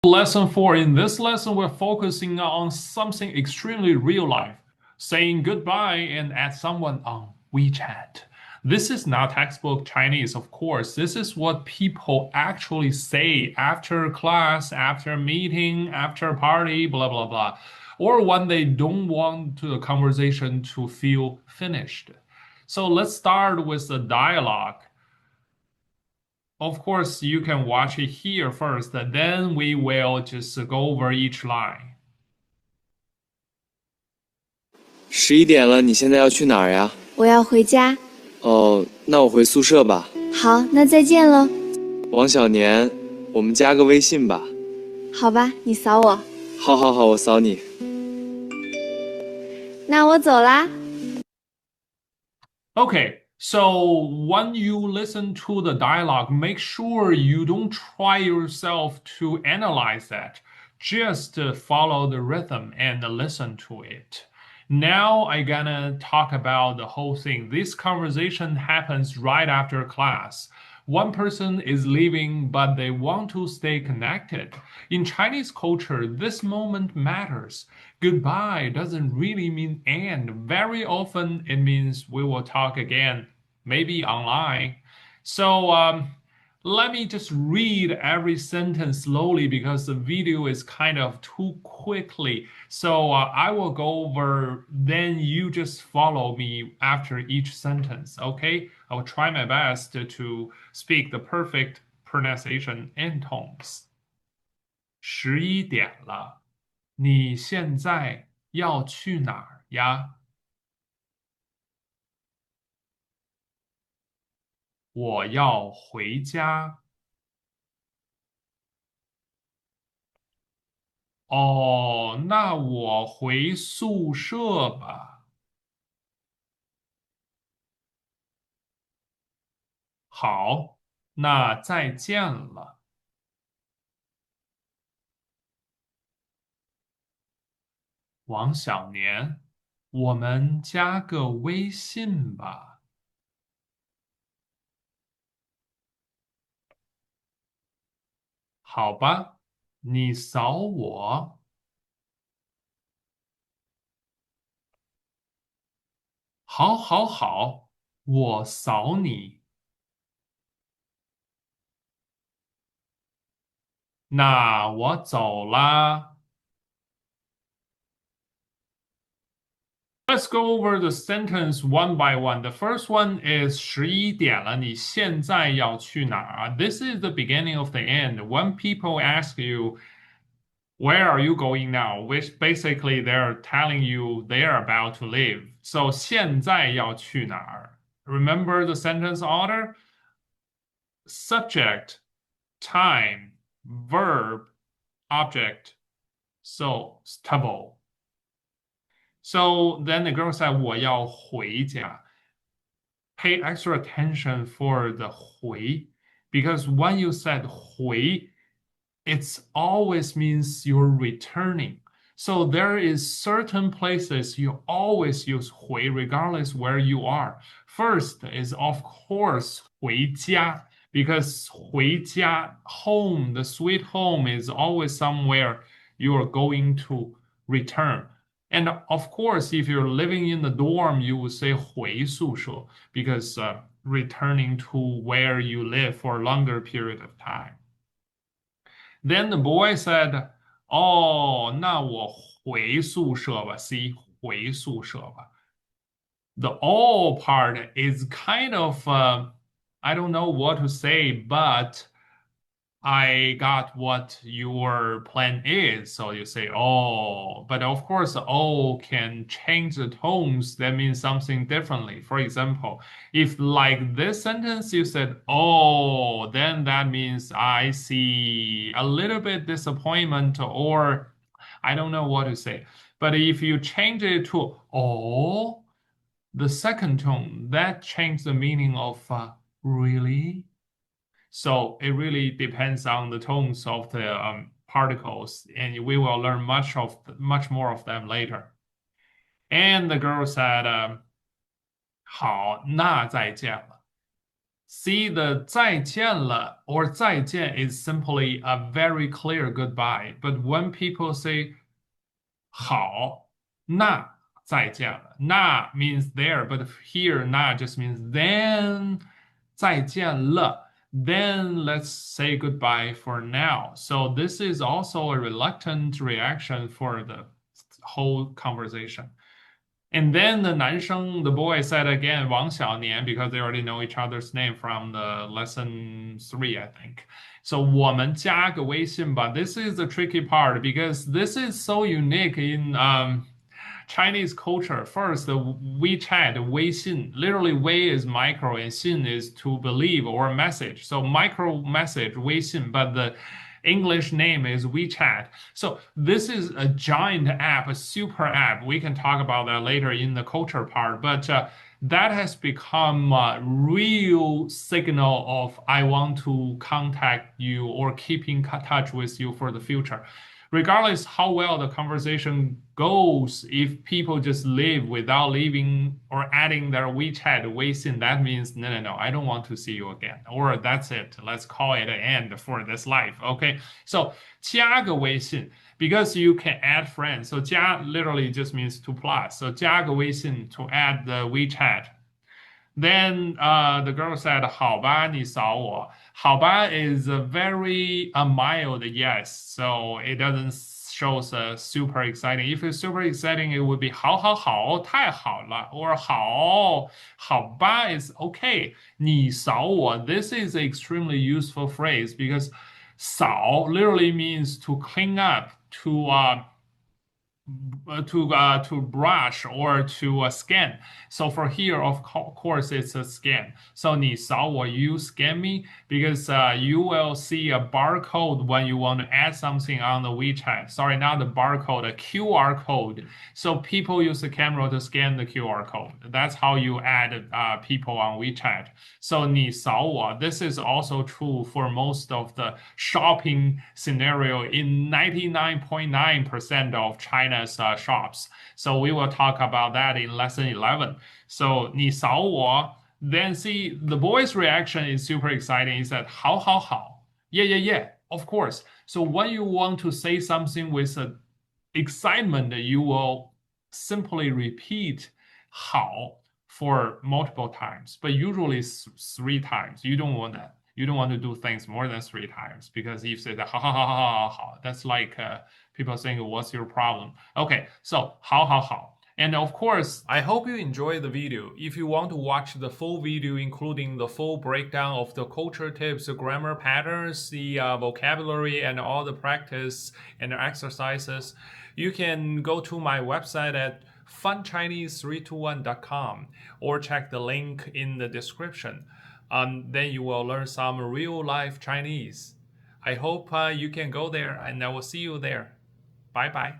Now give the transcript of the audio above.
Lesson 4. In this lesson, we're focusing on something extremely real life, saying goodbye and add someone on WeChat. This is not textbook Chinese, of course. This is what people actually say after class, after meeting, after party, blah, blah, blah, or when they don't want the conversation to feel finished. So let's start with the dialogue. Of course, you can watch it here first, then we will just go over each line. 11点了，你现在要去哪儿呀？我要回家。哦，那我回宿舍吧。好，那再见喽。王小年，我们加个微信吧。好吧，你扫我。好，好，好，我扫你。那我走啦。Okay, so when you listen to the dialogue, make sure you don't try yourself to analyze that. Just follow the rhythm and listen to it. Now I'm gonna talk about the whole thing. This conversation happens right after class. One person is leaving, but they want to stay connected. In Chinese culture, this moment matters. Goodbye doesn't really mean end. Very often it means we will talk again, maybe online. So let me just read every sentence slowly because the video is kind of too quickly. So I will go over, then you just follow me after each sentence, okay? I will try my best to speak the perfect pronunciation and tones. 11点了，你现在要去哪儿呀？我要回家。哦，那我回宿舍吧。好，那再见了。王小年，我们加个微信吧。好吧，你扫我。好，好，好，我扫你。那我走啦。Let's go over the sentence one by one. The first one is 11点了，你现在要去哪儿？ This is the beginning of the end. When people ask you, where are you going now? Which basically they're telling you they're about to leave. So 现在要去哪儿? Remember the sentence order? Subject, time, verb, object. So stubble. So then the girl said, 我要回家. Pay extra attention for the 回 because when you said 回, it always means you're returning. So there is certain places you always use 回 regardless where you are. First is of course 回家 because 回家 home, the sweet home is always somewhere you are going to return. And of course, if you're living in the dorm, you would say 回宿舍 because returning to where you live for a longer period of time. Then the boy said, "Oh, 那我回宿舍吧。See, 回宿舍吧。The all part is kind of, I don't know what to say, but I got what your plan is. So you say, oh, but of course, oh can change the tones. That means something differently. For example, if like this sentence you said, oh, then that means I see a little bit disappointment or I don't know what to say. But if you change it to oh, the second tone, that changes the meaning of really. So it really depends on the tones of the particles, and we will learn much more of them later. And the girl said, 好，那再见了. See, the 再见了 or 再见 is simply a very clear goodbye. But when people say 好，那再见了，那 means there, but here 那 just means then 再见了。Then let's say goodbye for now. So this is also a reluctant reaction for the whole conversation. And then the boy said again, 王小年, because they already know each other's name from the lesson 3, I think. So 我们加个微信吧. This is the tricky part because this is so unique in Chinese culture. First, the WeChat, 微信, literally 微 is micro and 信 is to believe or message. So micro message, 微信, but the English name is WeChat. So this is a giant app, a super app. We can talk about that later in the culture part, but that has become a real signal of I want to contact you or keep in touch with you for the future. Regardless how well the conversation goes, if people just live without leaving or adding their WeChat, Weixin, that means no, I don't want to see you again, or that's it. Let's call it an end for this life. Okay, so 加个微信 because you can add friends. So 加 literally just means to plus. So 加个微信 to add the WeChat. Then the girl said, 好吧，你扫我。好吧 is a very mild yes, so it doesn't show super exciting. If it's super exciting, it would be 好好好，太好了, or 好吧 is okay. 你扫我. This is an extremely useful phrase because 扫 literally means to clean up, to brush or to scan. So for here, of course, it's a scan. So 你扫我, you scan me because you will see a barcode when you want to add something on the WeChat. Sorry, not the barcode, a QR code. So people use the camera to scan the QR code. That's how you add people on WeChat. So 你扫我, this is also true for most of the shopping scenario in 99.9% of China's shops. So we will talk about that in lesson 11. So 你扫我, then see the boy's reaction is super exciting. He said 好好好, yeah, of course. So when you want to say something with excitement, you will simply repeat 好 for multiple times, but usually 3 times. You don't want that. You don't want to do things more than 3 times because if you say that 好, that's like people saying, what's your problem? Okay, so 好. And of course, I hope you enjoyed the video. If you want to watch the full video, including the full breakdown of the culture tips, the grammar patterns, the vocabulary, and all the practice and exercises, you can go to my website at funchinese321.com or check the link in the description. Then you will learn some real life Chinese. I hope you can go there and I will see you there. Bye bye.